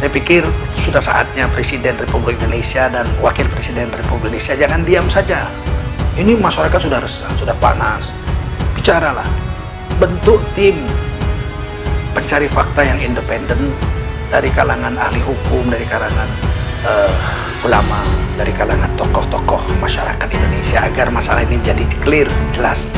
Saya pikir sudah saatnya Presiden Republik Indonesia dan Wakil Presiden Republik Indonesia jangan diam saja. Ini masyarakat sudah resah, sudah panas. Bicaralah, bentuk tim pencari fakta yang independen dari kalangan ahli hukum, dari kalangan ulama, dari kalangan tokoh-tokoh masyarakat Indonesia agar masalah ini menjadi clear, jelas.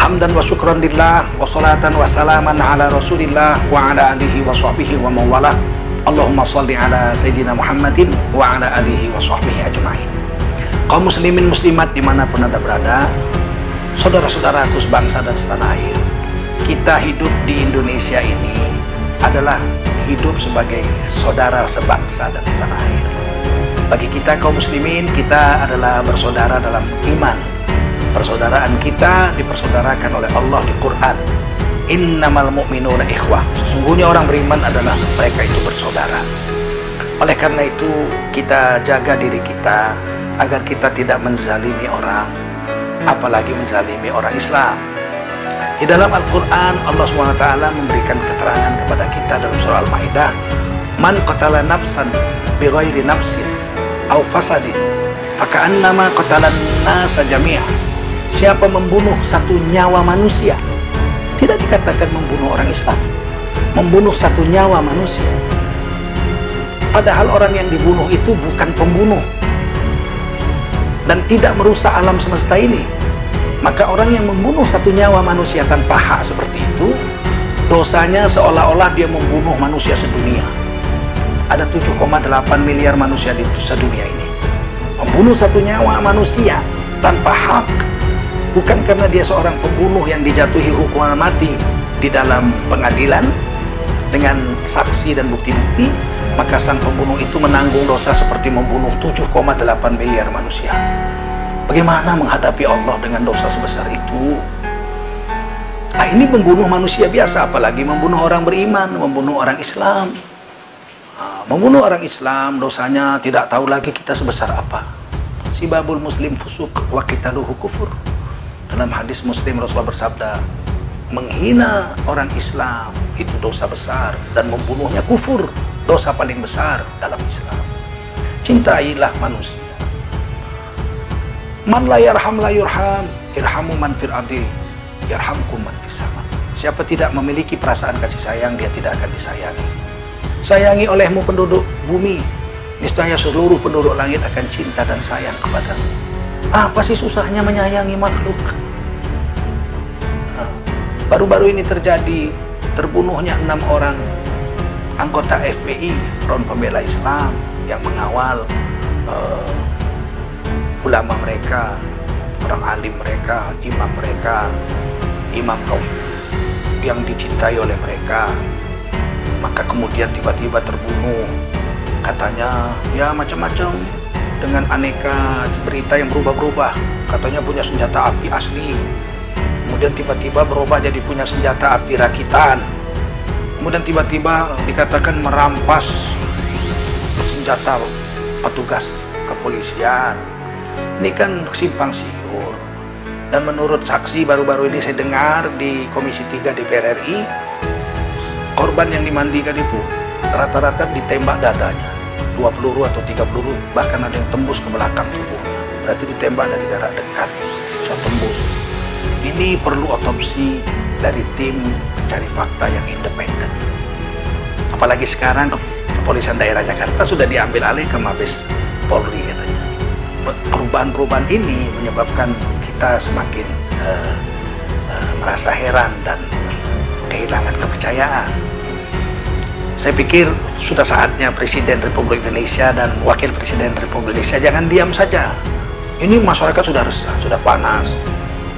Hamdan wa syukran lillah wa salatan wa salaman ala rasulillah wa ala alihi wa sahbihi wa mawalah. Allahumma salli ala Sayyidina Muhammadin wa ala alihi wa sahbihi ajma'in. Kaum muslimin muslimat dimanapun anda berada, saudara-saudaraku sebangsa dan setanah air, kita hidup di Indonesia ini adalah hidup sebagai saudara sebangsa dan setanah air. Bagi kita kaum muslimin, kita adalah bersaudara dalam iman. Persaudaraan kita dipersaudarakan oleh Allah di Quran. Innamal mu'minuna ikhwah. Sesungguhnya orang beriman adalah mereka itu bersaudara. Oleh karena itu kita jaga diri kita agar kita tidak menzalimi orang, apalagi menzalimi orang Islam. Di dalam Al-Quran Allah SWT memberikan keterangan kepada kita dalam surah Al-Maidah, man qatala nafsan bighairi nafsin aw fasadin faka'annama qatalan nasa jami'ah. Siapa membunuh satu nyawa manusia, tidak dikatakan membunuh orang Islam, membunuh satu nyawa manusia. Padahal orang yang dibunuh itu bukan pembunuh dan tidak merusak alam semesta ini. Maka orang yang membunuh satu nyawa manusia tanpa hak seperti itu, dosanya seolah-olah dia membunuh manusia sedunia. Ada 7,8 miliar manusia di sedunia ini. Membunuh satu nyawa manusia tanpa hak, bukan karena dia seorang pembunuh yang dijatuhi hukuman mati di dalam pengadilan dengan saksi dan bukti-bukti, maka sang pembunuh itu menanggung dosa seperti membunuh 7,8 miliar manusia. Bagaimana menghadapi Allah dengan dosa sebesar itu? Nah, ini membunuh manusia biasa, apalagi membunuh orang beriman, membunuh orang Islam. Membunuh orang Islam dosanya tidak tahu lagi kita sebesar apa. Sibabul muslim fusuk wa qitaluhu kufur. Dalam hadis Muslim Rasulullah bersabda, menghina orang Islam itu dosa besar dan membunuhnya kufur, dosa paling besar dalam Islam. Cintailah manusia. Man la yarham la yurham, irhamu man fil ardi yarhamkum man fis sama. Siapa tidak memiliki perasaan kasih sayang, dia tidak akan disayangi. Sayangi olehmu penduduk bumi, niscaya seluruh penduduk langit akan cinta dan sayang kepadamu. Apa sih susahnya menyayangi makhluk? Baru-baru ini terjadi terbunuhnya 6 orang anggota FPI, Front Pembela Islam, yang mengawal ulama mereka, orang alim mereka, imam kaum yang dicintai oleh mereka. Maka kemudian tiba-tiba terbunuh, katanya ya macam-macam, dengan aneka berita yang berubah-ubah. Katanya punya senjata api asli, kemudian tiba-tiba berubah jadi punya senjata api rakitan, kemudian tiba-tiba dikatakan merampas senjata petugas kepolisian. Ini kan simpang siur. Dan menurut saksi baru-baru ini saya dengar di Komisi 3 DPR RI, korban yang dimandikan itu rata-rata ditembak dadanya 2 peluru atau 3 peluru, bahkan ada yang tembus ke belakang tubuhnya. Berarti ditembak dari jarak dekat, bisa tembus. Ini perlu otopsi dari tim pencari fakta yang independen. Apalagi sekarang kepolisian daerah Jakarta sudah diambil alih ke Mabes Polri katanya. Perubahan-perubahan ini menyebabkan kita semakin merasa heran dan kehilangan kepercayaan. Saya pikir sudah saatnya Presiden Republik Indonesia dan Wakil Presiden Republik Indonesia jangan diam saja. Ini masyarakat sudah resah, sudah panas.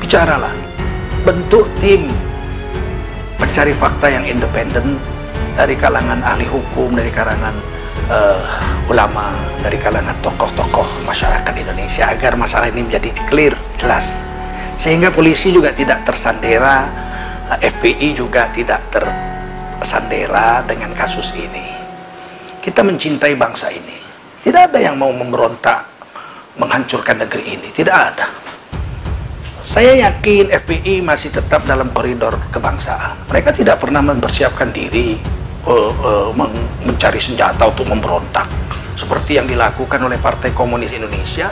Bicaralah, bentuk tim pencari fakta yang independen dari kalangan ahli hukum, dari kalangan ulama, dari kalangan tokoh-tokoh masyarakat Indonesia agar masalah ini menjadi clear, jelas. Sehingga polisi juga tidak tersandera, FPI juga tidak tersandera dengan kasus ini. Kita mencintai bangsa ini. Tidak ada yang mau memberontak, menghancurkan negeri ini. Tidak ada. Saya yakin FPI masih tetap dalam koridor kebangsaan. Mereka tidak pernah mempersiapkan diri mencari senjata untuk memberontak seperti yang dilakukan oleh Partai Komunis Indonesia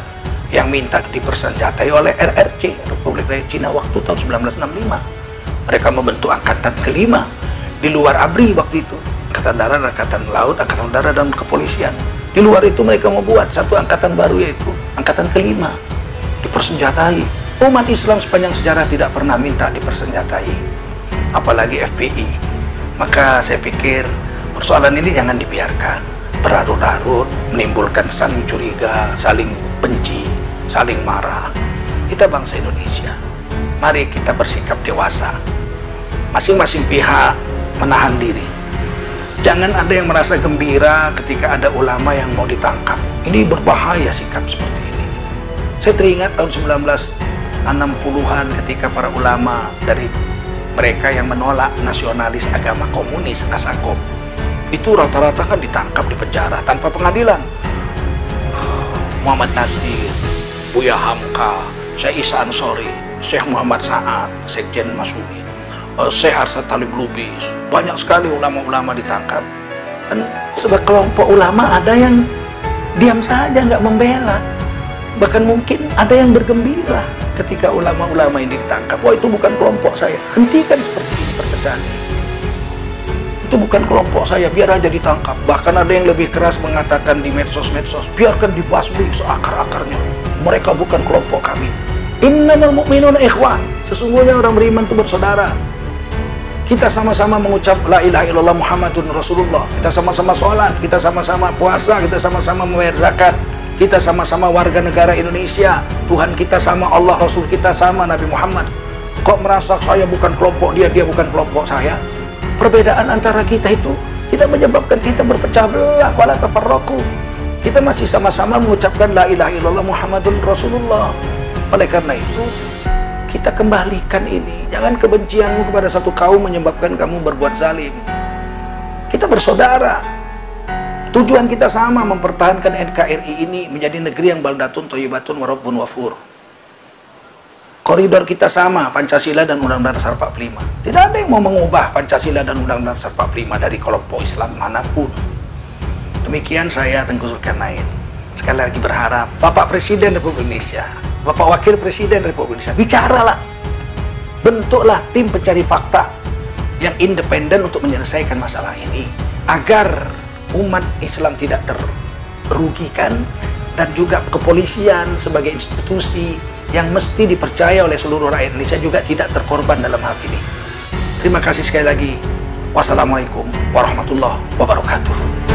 yang minta dipersenjatai oleh RRC, Republik Rakyat Cina, waktu tahun 1965. Mereka membentuk angkatan kelima di luar ABRI waktu itu, Angkatan Darat, Angkatan Laut, Angkatan Darat, dan Kepolisian. Di luar itu mereka membuat satu angkatan baru, yaitu angkatan kelima, dipersenjatai. Umat Islam sepanjang sejarah tidak pernah minta dipersenjatai, apalagi FPI. Maka saya pikir persoalan ini jangan dibiarkan berlarut-larut, menimbulkan saling curiga, saling benci, saling marah. Kita bangsa Indonesia, mari kita bersikap dewasa. Masing-masing pihak menahan diri. Jangan ada yang merasa gembira ketika ada ulama yang mau ditangkap. Ini berbahaya sikap seperti ini. Saya teringat tahun 1960-an ketika para ulama dari mereka yang menolak nasionalis agama komunis, Nasakop, itu rata-rata kan ditangkap di penjara tanpa pengadilan. Muhammad Nasir, Buya Hamka, Syekh Isa Ansori, Syekh Muhammad Sa'ad, Sekjen Masumi, Syekh Arsyad Talib Lubis, banyak sekali ulama-ulama ditangkap. Dan sebagai kelompok ulama ada yang diam saja, nggak membela. Bahkan mungkin ada yang bergembira ketika ulama-ulama ini ditangkap. Wah, itu bukan kelompok saya. Hentikan seperti ini perpecahan. Itu bukan kelompok saya, biar aja ditangkap. Bahkan ada yang lebih keras mengatakan di medsos-medsos, biarkan dibasmi seakar-akarnya. Mereka bukan kelompok kami. Innamal mu'minuna ikhwan. Sesungguhnya orang beriman itu bersaudara. Kita sama-sama mengucap la ilaha illallah Muhammadun Rasulullah. Kita sama-sama sholat, kita sama-sama puasa, kita sama-sama membayar zakat. Kita sama-sama warga negara Indonesia. Tuhan kita sama, Allah Rasul kita sama, Nabi Muhammad. Kok merasa saya bukan kelompok dia, dia bukan kelompok saya? Perbedaan antara kita itu tidak menyebabkan kita berpecah belah, wala tafarraqu. Kita masih sama-sama mengucapkan la ilaha illallah Muhammadun Rasulullah. Oleh karena itu, kita kembalikan ini. Jangan kebencianmu kepada satu kaum menyebabkan kamu berbuat zalim. Kita bersaudara. Tujuan kita sama, mempertahankan NKRI ini menjadi negeri yang baldatun thayyibatun wa rabbun ghafur. Koridor kita sama, Pancasila dan Undang-Undang Dasar 45. Tidak ada yang mau mengubah Pancasila dan Undang-Undang Dasar 45 dari kelompok Islam manapun. Demikian saya Tengku Zulkarnain. Sekali lagi berharap Bapak Presiden Republik Indonesia, Bapak Wakil Presiden Republik Indonesia, bicaralah. Bentuklah tim pencari fakta yang independen untuk menyelesaikan masalah ini, agar umat Islam tidak terrugikan, dan juga kepolisian sebagai institusi yang mesti dipercaya oleh seluruh rakyat Indonesia juga tidak terkorban dalam hal ini. Terima kasih sekali lagi. Wassalamualaikum warahmatullahi wabarakatuh.